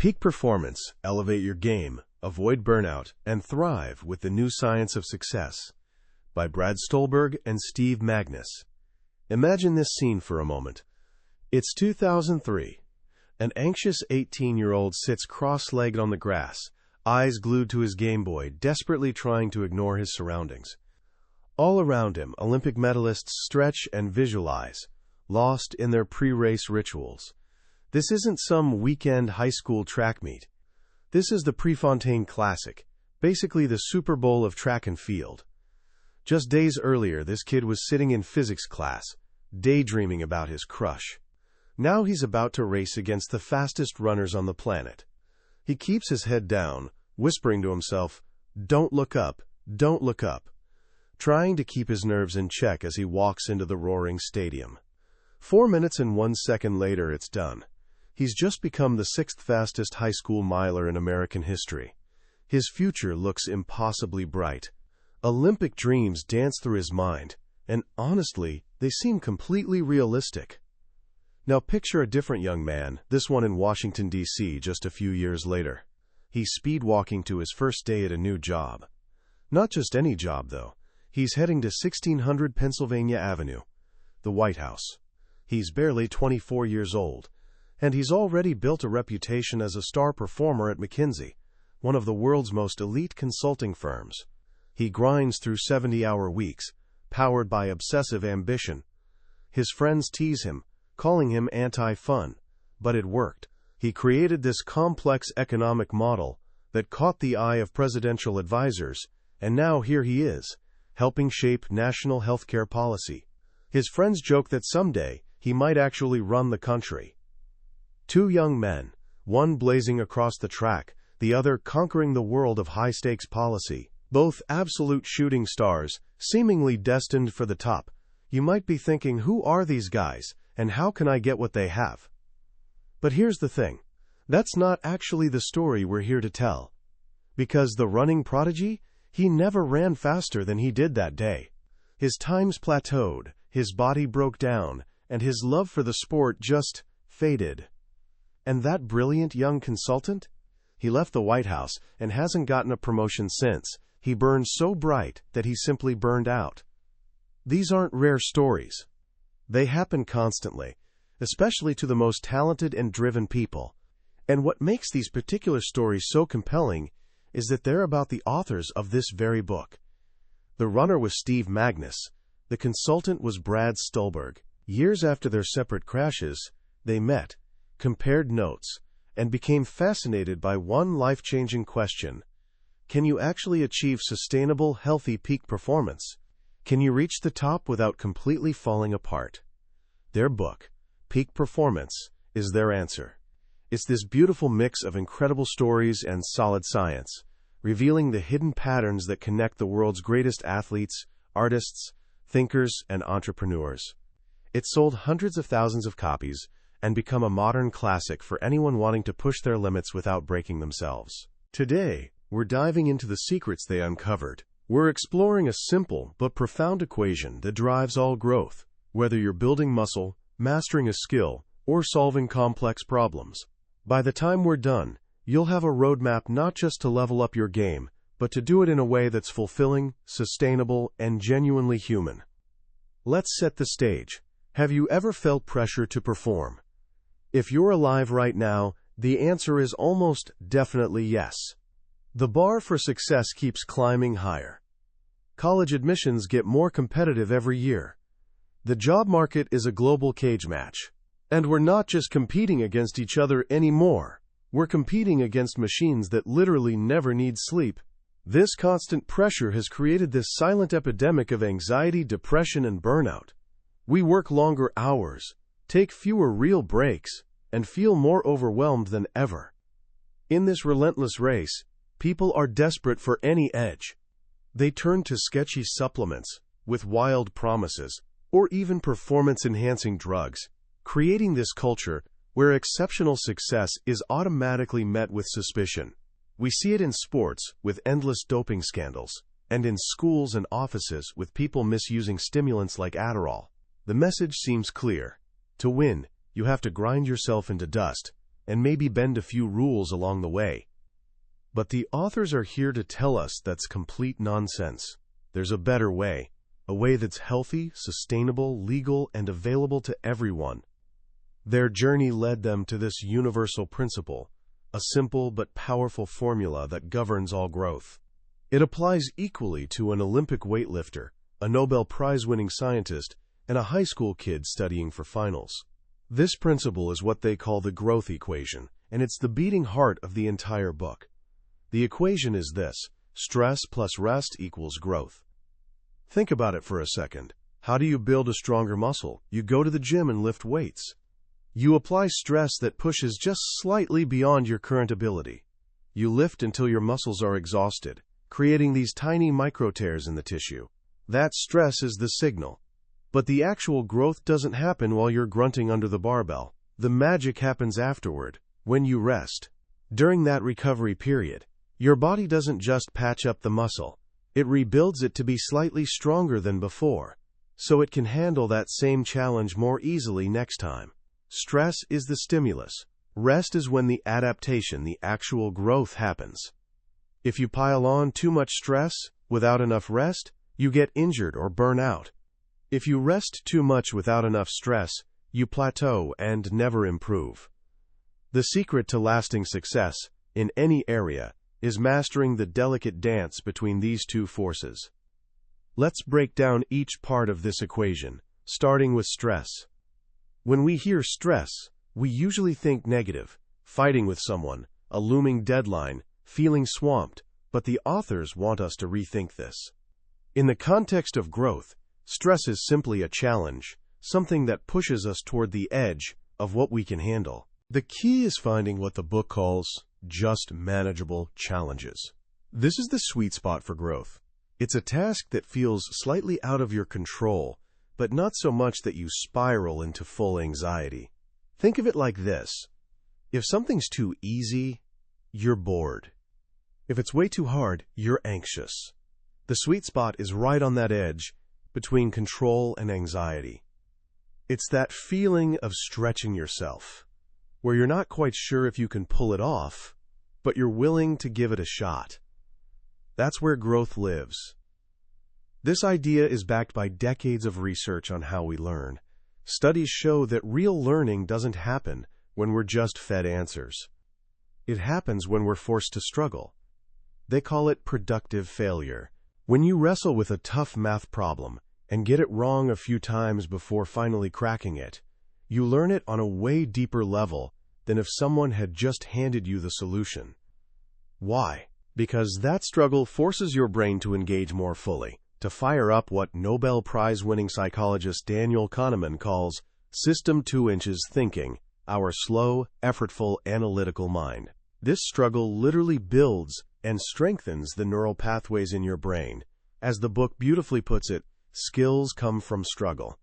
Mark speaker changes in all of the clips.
Speaker 1: Peak performance, elevate your game, avoid burnout, and thrive with the new science of success. By Brad Stulberg and Steve Magness. Imagine this scene for a moment. It's 2003. An anxious 18-year-old sits cross-legged on the grass, eyes glued to his Game Boy, desperately trying to ignore his surroundings. All around him, Olympic medalists stretch and visualize, lost in their pre-race rituals. This isn't some weekend high school track meet. This is the Prefontaine Classic, basically the Super Bowl of track and field. Just days earlier, this kid was sitting in physics class, daydreaming about his crush. Now he's about to race against the fastest runners on the planet. He keeps his head down, whispering to himself, "Don't look up, don't look up," trying to keep his nerves in check as he walks into the roaring stadium. 4 minutes and 1 second later, it's done. He's just become the 6th fastest high school miler in American history. His future looks impossibly bright. Olympic dreams dance through his mind, and honestly, they seem completely realistic. Now picture a different young man, this one in Washington, D.C., just a few years later. He's speed-walking to his first day at a new job. Not just any job, though. He's heading to 1600 Pennsylvania Avenue, the White House. He's barely 24 years old, and he's already built a reputation as a star performer at McKinsey, one of the world's most elite consulting firms. He grinds through 70-hour weeks, powered by obsessive ambition. His friends tease him, calling him anti-fun, but it worked. He created this complex economic model that caught the eye of presidential advisors, and now here he is, helping shape national healthcare policy. His friends joke that someday he might actually run the country. Two young men, one blazing across the track, the other conquering the world of high-stakes policy, both absolute shooting stars, seemingly destined for the top. You might be thinking, who are these guys, and how can I get what they have? But here's the thing. That's not actually the story we're here to tell. Because the running prodigy, he never ran faster than he did that day. His times plateaued, his body broke down, and his love for the sport just faded. And that brilliant young consultant? He left the White House and hasn't gotten a promotion since. He burned so bright that he simply burned out. These aren't rare stories. They happen constantly, especially to the most talented and driven people. And what makes these particular stories so compelling is that they're about the authors of this very book. The runner was Steve Magness. The consultant was Brad Stulberg. Years after their separate crashes, they met, compared notes, and became fascinated by one life-changing question. Can you actually achieve sustainable, healthy peak performance? Can you reach the top without completely falling apart? Their book, Peak Performance, is their answer. It's this beautiful mix of incredible stories and solid science, revealing the hidden patterns that connect the world's greatest athletes, artists, thinkers, and entrepreneurs. It sold hundreds of thousands of copies and become a modern classic for anyone wanting to push their limits without breaking themselves. Today, we're diving into the secrets they uncovered. We're exploring a simple but profound equation that drives all growth, whether you're building muscle, mastering a skill, or solving complex problems. By the time we're done, you'll have a roadmap not just to level up your game, but to do it in a way that's fulfilling, sustainable, and genuinely human. Let's set the stage. Have you ever felt pressure to perform? If you're alive right now, the answer is almost definitely yes. The bar for success keeps climbing higher. College admissions get more competitive every year. The job market is a global cage match. And we're not just competing against each other anymore. We're competing against machines that literally never need sleep. This constant pressure has created this silent epidemic of anxiety, depression, and burnout. We work longer hours, take fewer real breaks, and feel more overwhelmed than ever. In this relentless race, people are desperate for any edge. They turn to sketchy supplements, with wild promises, or even performance-enhancing drugs, creating this culture where exceptional success is automatically met with suspicion. We see it in sports, with endless doping scandals, and in schools and offices, with people misusing stimulants like Adderall. The message seems clear. To win, you have to grind yourself into dust, and maybe bend a few rules along the way. But the authors are here to tell us that's complete nonsense. There's a better way, a way that's healthy, sustainable, legal, and available to everyone. Their journey led them to this universal principle, a simple but powerful formula that governs all growth. It applies equally to an Olympic weightlifter, a Nobel Prize-winning scientist, and a high school kid studying for finals. This principle is what they call the growth equation, and it's the beating heart of the entire book. The equation is this: stress plus rest equals growth. Think about it for a second. How do you build a stronger muscle? You go to the gym and lift weights. You apply stress that pushes just slightly beyond your current ability. You lift until your muscles are exhausted, creating these tiny micro tears in the tissue. That stress is the signal. But the actual growth doesn't happen while you're grunting under the barbell. The magic happens afterward, when you rest. During that recovery period, your body doesn't just patch up the muscle. It rebuilds it to be slightly stronger than before, so it can handle that same challenge more easily next time. Stress is the stimulus. Rest is when the adaptation, the actual growth happens. If you pile on too much stress without enough rest, you get injured or burn out. If you rest too much without enough stress, you plateau and never improve. The secret to lasting success in any area is mastering the delicate dance between these two forces. Let's break down each part of this equation, starting with stress. When we hear stress, we usually think negative: fighting with someone, a looming deadline, feeling swamped, but the authors want us to rethink this. In the context of growth, stress is simply a challenge, something that pushes us toward the edge of what we can handle. The key is finding what the book calls just manageable challenges. This is the sweet spot for growth. It's a task that feels slightly out of your control, but not so much that you spiral into full anxiety. Think of it like this: if something's too easy, you're bored. If it's way too hard, you're anxious. The sweet spot is right on that edge between control and anxiety. It's that feeling of stretching yourself, where you're not quite sure if you can pull it off, but you're willing to give it a shot. That's where growth lives. This idea is backed by decades of research on how we learn. Studies show that real learning doesn't happen when we're just fed answers. It happens when we're forced to struggle. They call it productive failure. When you wrestle with a tough math problem and get it wrong a few times before finally cracking it, you learn it on a way deeper level than if someone had just handed you the solution. Why? Because that struggle forces your brain to engage more fully, to fire up what Nobel Prize-winning psychologist Daniel Kahneman calls System 2 inches thinking, our slow, effortful, analytical mind. This struggle literally builds and strengthens the neural pathways in your brain. As the book beautifully puts it, skills come from struggle.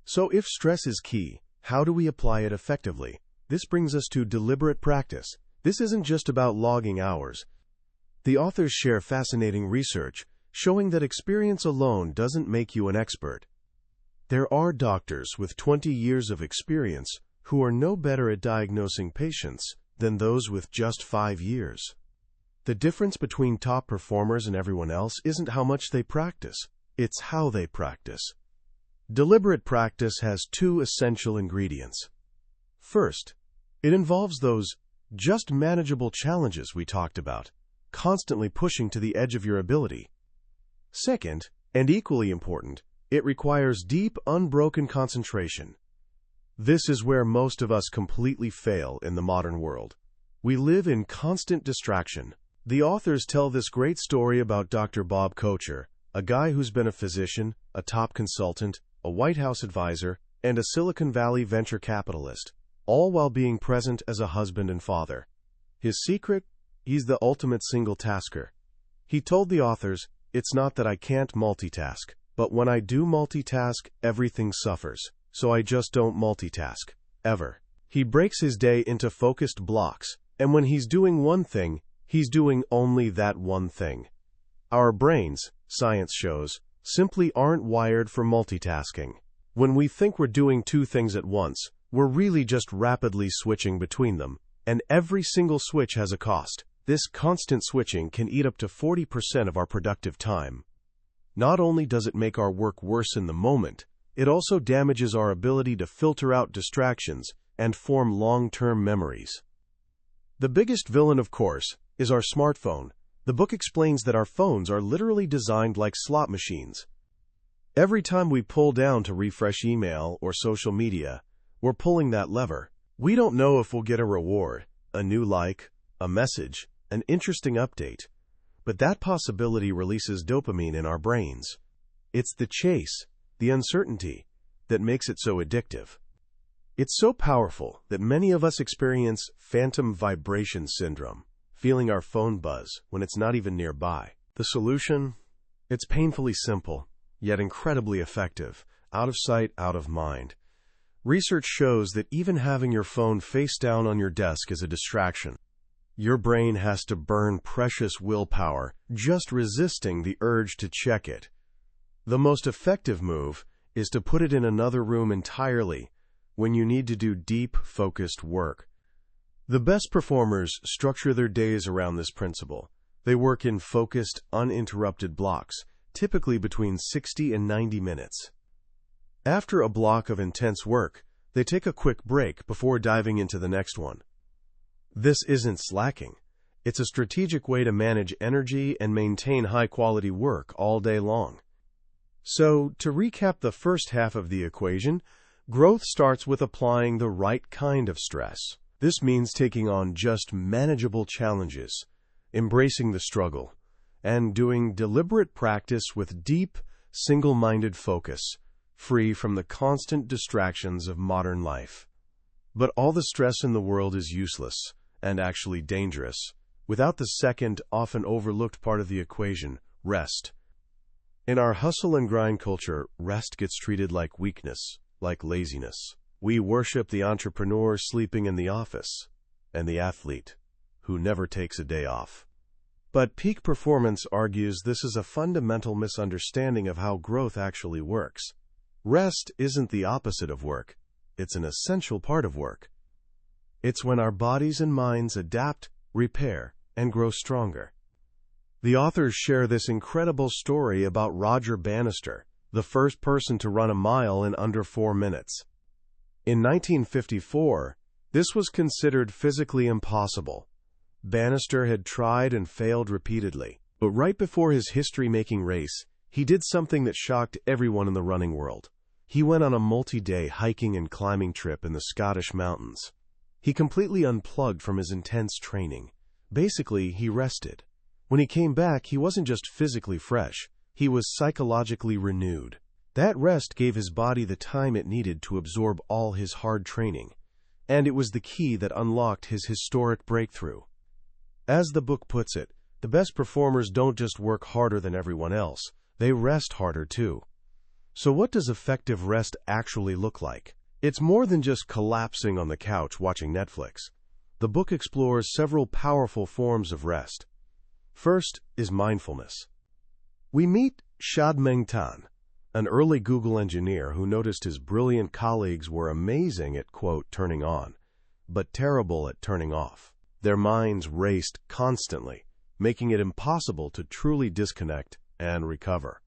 Speaker 1: So if stress is key, how do we apply it effectively? This brings us to deliberate practice. This isn't just about logging hours. The authors share fascinating research showing that experience alone doesn't make you an expert. There are doctors with 20 years of experience who are no better at diagnosing patients than those with just 5 years. The difference between top performers and everyone else isn't how much they practice, it's how they practice. Deliberate practice has 2 essential ingredients. First, it involves those just manageable challenges we talked about, constantly pushing to the edge of your ability. Second, and equally important, it requires deep, unbroken concentration. This is where most of us completely fail in the modern world. We live in constant distraction. The authors tell this great story about Dr. Bob Kocher, a guy who's been a physician, a top consultant, a White House advisor, and a Silicon Valley venture capitalist, all while being present as a husband and father. His secret? He's the ultimate single-tasker. He told the authors, "It's not that I can't multitask, but when I do multitask, everything suffers, so I just don't multitask, ever." He breaks his day into focused blocks, and when he's doing one thing, he's doing only that one thing. Our brains, science shows, simply aren't wired for multitasking. When we think we're doing 2 things at once, We're really just rapidly switching between them, and every single switch has a cost. This constant switching can eat up to 40% of our productive time. Not only does it make our work worse in the moment, it also damages our ability to filter out distractions and form long-term memories. The biggest villain, of course, is our smartphone. The book explains that our phones are literally designed like slot machines. Every time we pull down to refresh email or social media, we're pulling that lever. We don't know if we'll get a reward, a new like, a message, an interesting update, but that possibility releases dopamine in our brains. It's the chase, the uncertainty, that makes it so addictive. It's so powerful that many of us experience phantom vibration syndrome, feeling our phone buzz when it's not even nearby. The solution? It's painfully simple, yet incredibly effective. Out of sight, out of mind. Research shows that even having your phone face down on your desk is a distraction. Your brain has to burn precious willpower just resisting the urge to check it. The most effective move is to put it in another room entirely when you need to do deep, focused work. The best performers structure their days around this principle. They work in focused, uninterrupted blocks, typically between 60 and 90 minutes. After a block of intense work, they take a quick break before diving into the next one. This isn't slacking. It's a strategic way to manage energy and maintain high-quality work all day long. So, to recap the first half of the equation, growth starts with applying the right kind of stress. This means taking on just manageable challenges, embracing the struggle, and doing deliberate practice with deep, single-minded focus, free from the constant distractions of modern life. But all the stress in the world is useless, and actually dangerous, without the second, often overlooked part of the equation, rest. In our hustle and grind culture, rest gets treated like weakness, like laziness. We worship the entrepreneur sleeping in the office, and the athlete, who never takes a day off. But peak performance argues this is a fundamental misunderstanding of how growth actually works. Rest isn't the opposite of work. It's an essential part of work. It's when our bodies and minds adapt, repair, and grow stronger. The authors share this incredible story about Roger Bannister, the first person to run a mile in under 4 minutes. In 1954, this was considered physically impossible. Bannister had tried and failed repeatedly, but right before his history-making race, he did something that shocked everyone in the running world. He went on a multi-day hiking and climbing trip in the Scottish mountains. He completely unplugged from his intense training. Basically, he rested. When he came back, he wasn't just physically fresh, he was psychologically renewed. That rest gave his body the time it needed to absorb all his hard training, and it was the key that unlocked his historic breakthrough. As the book puts it, the best performers don't just work harder than everyone else, they rest harder too. So what does effective rest actually look like? It's more than just collapsing on the couch watching Netflix. The book explores several powerful forms of rest. First is mindfulness. We meet Shad-Meng Tan, an early Google engineer who noticed his brilliant colleagues were amazing at, quote, turning on, but terrible at turning off. Their minds raced constantly, making it impossible to truly disconnect and recover.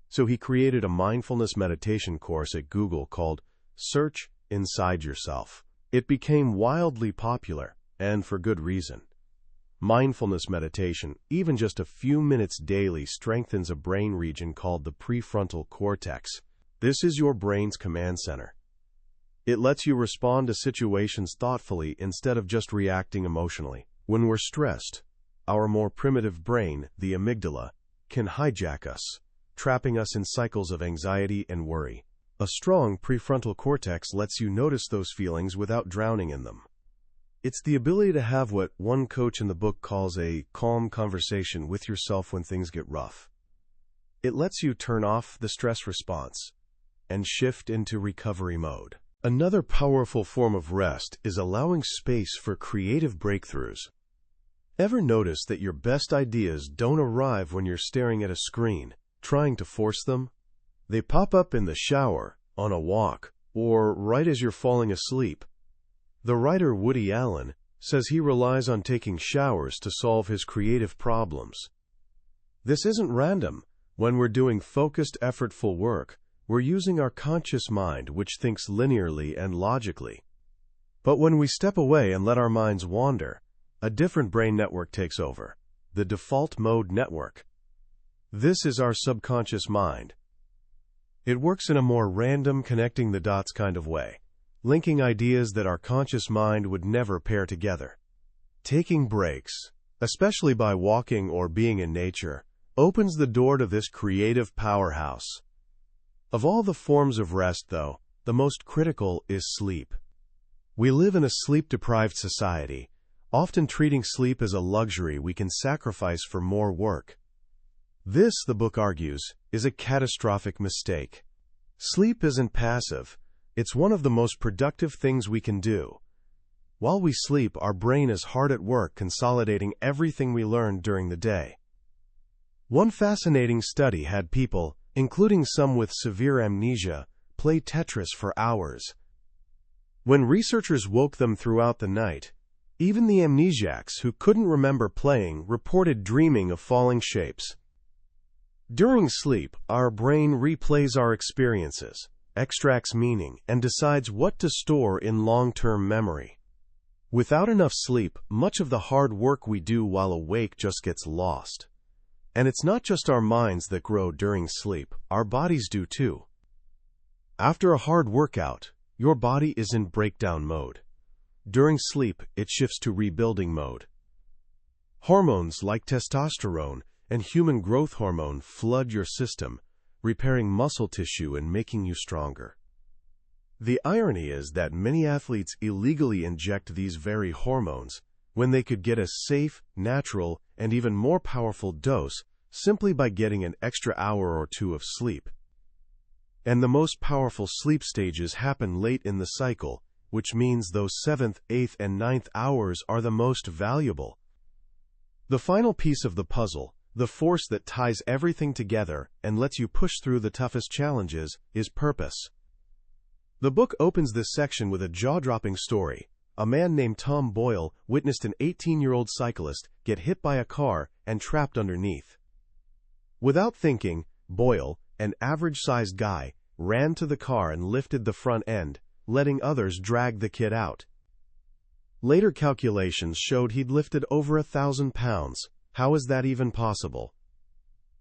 Speaker 1: So he created a mindfulness meditation course at Google called Search Inside Yourself. It became wildly popular, and for good reason. Mindfulness meditation, even just a few minutes daily, strengthens a brain region called the prefrontal cortex. This is your brain's command center. It lets you respond to situations thoughtfully instead of just reacting emotionally. When we're stressed, our more primitive brain, the amygdala, can hijack us, trapping us in cycles of anxiety and worry. A strong prefrontal cortex lets you notice those feelings without drowning in them. It's the ability to have what one coach in the book calls a calm conversation with yourself when things get rough. It lets you turn off the stress response and shift into recovery mode. Another powerful form of rest is allowing space for creative breakthroughs. Ever notice that your best ideas don't arrive when you're staring at a screen, trying to force them? They pop up in the shower, on a walk, or right as you're falling asleep. The writer Woody Allen says he relies on taking showers to solve his creative problems. This isn't random. When we're doing focused, effortful work, we're using our conscious mind, which thinks linearly and logically. But when we step away and let our minds wander, a different brain network takes over, the default mode network. This is our subconscious mind. It works in a more random, connecting the dots kind of way, linking ideas that our conscious mind would never pair together. Taking breaks, especially by walking or being in nature, opens the door to this creative powerhouse. Of all the forms of rest, though, the most critical is sleep. We live in a sleep-deprived society, often treating sleep as a luxury we can sacrifice for more work. This, the book argues, is a catastrophic mistake. Sleep isn't passive. It's one of the most productive things we can do. While we sleep, our brain is hard at work consolidating everything we learned during the day. One fascinating study had people, including some with severe amnesia, play Tetris for hours. When researchers woke them throughout the night, even the amnesiacs who couldn't remember playing reported dreaming of falling shapes. During sleep, our brain replays our experiences, extracts meaning, and decides what to store in long-term memory. Without enough sleep, much of the hard work we do while awake just gets lost. And it's not just our minds that grow during sleep, our bodies do too. After a hard workout, your body is in breakdown mode. During sleep, it shifts to rebuilding mode. Hormones like testosterone and human growth hormone flood your system, repairing muscle tissue and making you stronger. The irony is that many athletes illegally inject these very hormones when they could get a safe, natural, and even more powerful dose simply by getting an extra hour or two of sleep. And the most powerful sleep stages happen late in the cycle, which means those 7th, 8th, and 9th hours are the most valuable. The final piece of the puzzle, the force that ties everything together and lets you push through the toughest challenges, is purpose. The book opens this section with a jaw-dropping story. A man named Tom Boyle witnessed an 18-year-old cyclist get hit by a car and trapped underneath. Without thinking, Boyle, an average-sized guy, ran to the car and lifted the front end, letting others drag the kid out. Later calculations showed he'd lifted over 1,000 pounds. How is that even possible?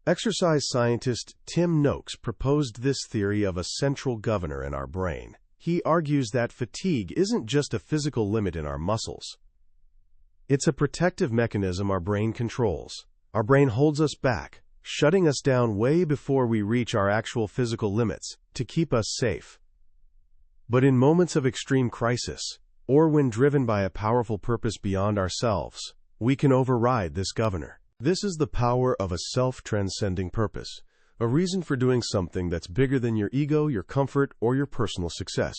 Speaker 1: Exercise scientist Tim Noakes proposed this theory of a central governor in our brain. He argues that fatigue isn't just a physical limit in our muscles. It's a protective mechanism our brain controls. Our brain holds us back, shutting us down way before we reach our actual physical limits, to keep us safe. But in moments of extreme crisis, or when driven by a powerful purpose beyond ourselves, we can override this governor. This is the power of a self-transcending purpose, a reason for doing something that's bigger than your ego, your comfort, or your personal success.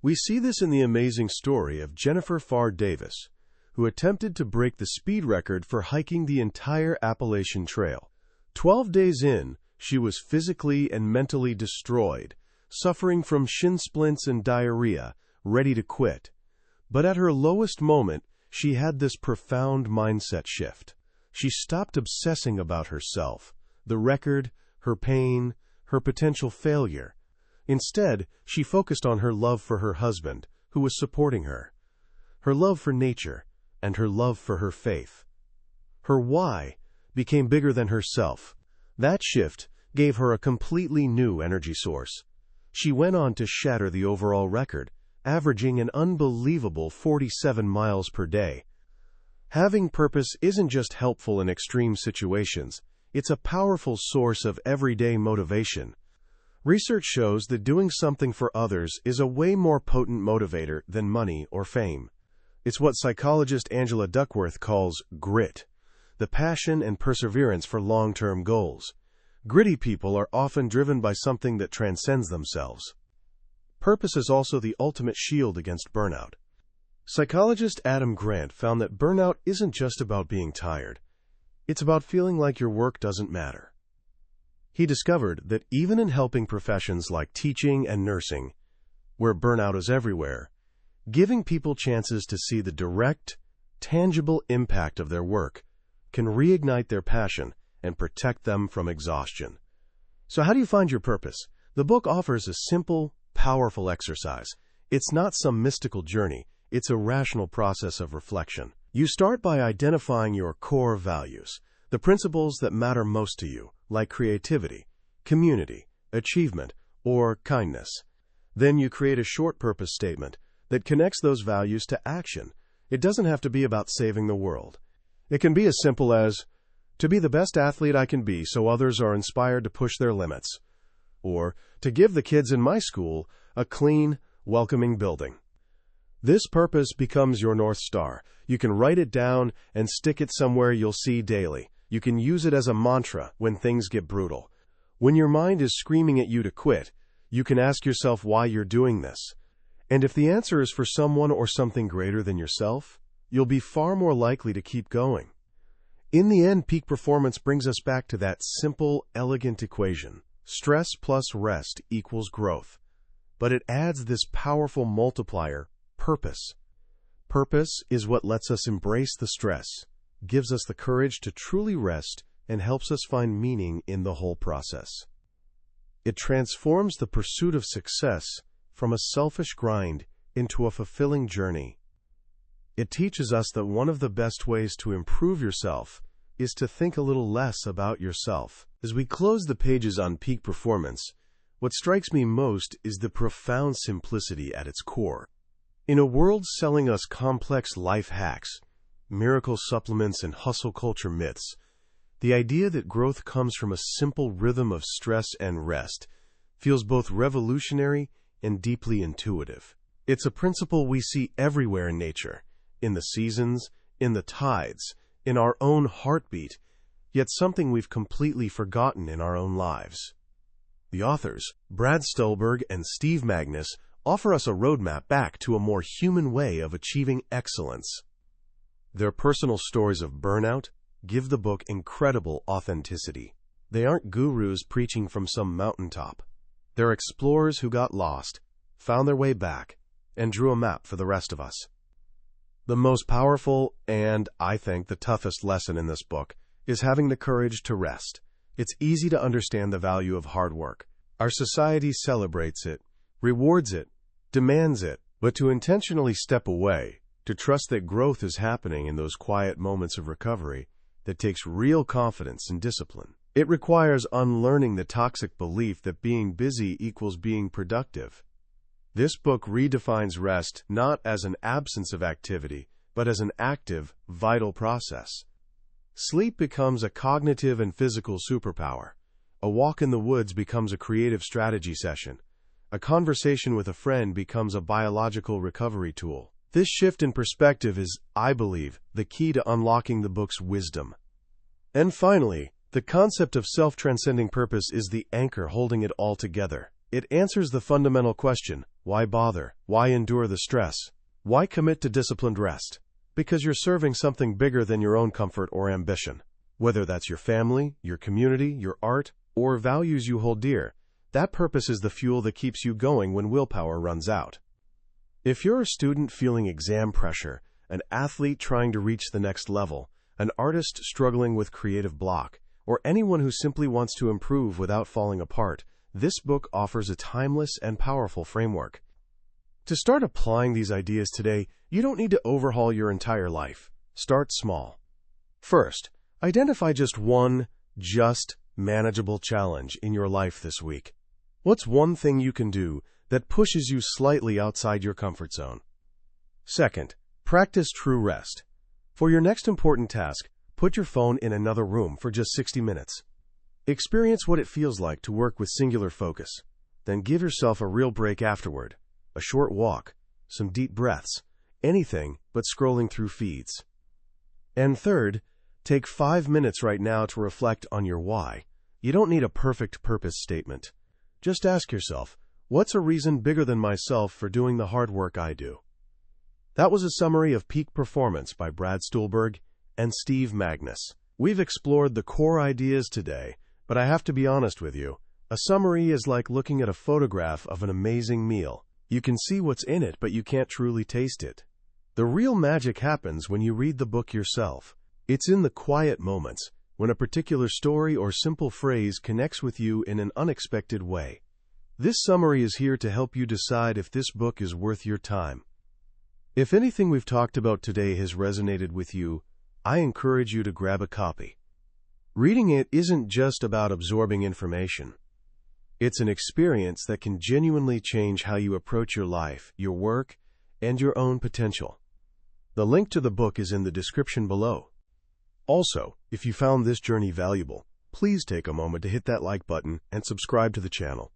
Speaker 1: We see this in the amazing story of Jennifer Farr Davis, who attempted to break the speed record for hiking the entire Appalachian Trail. 12 days in, she was physically and mentally destroyed, suffering from shin splints and diarrhea, ready to quit. But at her lowest moment, she had this profound mindset shift. She stopped obsessing about herself, the record, her pain, her potential failure. Instead, she focused on her love for her husband, who was supporting her, her love for nature, and her love for her faith. Her why became bigger than herself. That shift gave her a completely new energy source. She went on to shatter the overall record, averaging an unbelievable 47 miles per day. Having purpose isn't just helpful in extreme situations, it's a powerful source of everyday motivation. Research shows that doing something for others is a way more potent motivator than money or fame. It's what psychologist Angela Duckworth calls grit, the passion and perseverance for long-term goals. Gritty people are often driven by something that transcends themselves. Purpose is also the ultimate shield against burnout. Psychologist Adam Grant found that burnout isn't just about being tired. It's about feeling like your work doesn't matter. He discovered that even in helping professions like teaching and nursing, where burnout is everywhere, giving people chances to see the direct, tangible impact of their work can reignite their passion and protect them from exhaustion. So how do you find your purpose? The book offers a simple, powerful exercise. It's not some mystical journey. It's a rational process of reflection. You start by identifying your core values, the principles that matter most to you, like creativity, community, achievement, or kindness. Then you create a short purpose statement that connects those values to action. It doesn't have to be about saving the world. It can be as simple as, to be the best athlete I can be so others are inspired to push their limits, or to give the kids in my school a clean, welcoming building. This purpose becomes your North Star. You can write it down and stick it somewhere you'll see daily. You can use it as a mantra when things get brutal. When your mind is screaming at you to quit, you can ask yourself why you're doing this. And if the answer is for someone or something greater than yourself, you'll be far more likely to keep going. In the end, peak performance brings us back to that simple, elegant equation. Stress plus rest equals growth. But it adds this powerful multiplier, purpose. Purpose is what lets us embrace the stress, gives us the courage to truly rest, and helps us find meaning in the whole process. It transforms the pursuit of success from a selfish grind into a fulfilling journey. It teaches us that one of the best ways to improve yourself is to think a little less about yourself. As we close the pages on peak performance, what strikes me most is the profound simplicity at its core. In a world selling us complex life hacks, miracle supplements, and hustle culture myths, the idea that growth comes from a simple rhythm of stress and rest feels both revolutionary and deeply intuitive. It's a principle we see everywhere in nature, in the seasons, in the tides, in our own heartbeat, yet something we've completely forgotten in our own lives. The authors, Brad Stulberg and Steve Magness, offer us a roadmap back to a more human way of achieving excellence. Their personal stories of burnout give the book incredible authenticity. They aren't gurus preaching from some mountaintop. They're explorers who got lost, found their way back, and drew a map for the rest of us. The most powerful and, I think, the toughest lesson in this book is having the courage to rest. It's easy to understand the value of hard work. Our society celebrates it, rewards it, demands it, but to intentionally step away, to trust that growth is happening in those quiet moments of recovery, that takes real confidence and discipline. It requires unlearning the toxic belief that being busy equals being productive. This book redefines rest not as an absence of activity, but as an active, vital process. Sleep becomes a cognitive and physical superpower. A walk in the woods becomes a creative strategy session. A conversation with a friend becomes a biological recovery tool. This shift in perspective is, I believe, the key to unlocking the book's wisdom. And finally, the concept of self-transcending purpose is the anchor holding it all together. It answers the fundamental question, why bother? Why endure the stress? Why commit to disciplined rest? Because you're serving something bigger than your own comfort or ambition. Whether that's your family, your community, your art, or values you hold dear, that purpose is the fuel that keeps you going when willpower runs out. If you're a student feeling exam pressure, an athlete trying to reach the next level, an artist struggling with creative block, or anyone who simply wants to improve without falling apart, this book offers a timeless and powerful framework. To start applying these ideas today, you don't need to overhaul your entire life. Start small. First, identify just one, manageable challenge in your life this week. What's one thing you can do that pushes you slightly outside your comfort zone? Second, practice true rest. For your next important task, put your phone in another room for just 60 minutes. Experience what it feels like to work with singular focus. Then give yourself a real break afterward. A short walk, some deep breaths, anything but scrolling through feeds. And third, take 5 minutes right now to reflect on your why. You don't need a perfect purpose statement. Just ask yourself, what's a reason bigger than myself for doing the hard work I do? That was a summary of Peak Performance by Brad Stulberg and Steve Magness. We've explored the core ideas today, but I have to be honest with you. A summary is like looking at a photograph of an amazing meal. You can see what's in it, but you can't truly taste it. The real magic happens when you read the book yourself. It's in the quiet moments, when a particular story or simple phrase connects with you in an unexpected way. This summary is here to help you decide if this book is worth your time. If anything we've talked about today has resonated with you, I encourage you to grab a copy. Reading it isn't just about absorbing information. It's an experience that can genuinely change how you approach your life, your work, and your own potential. The link to the book is in the description below. Also, if you found this journey valuable, please take a moment to hit that like button and subscribe to the channel.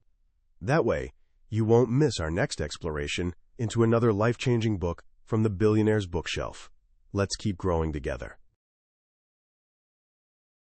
Speaker 1: That way, you won't miss our next exploration into another life-changing book from the Billionaire's Bookshelf. Let's keep growing together.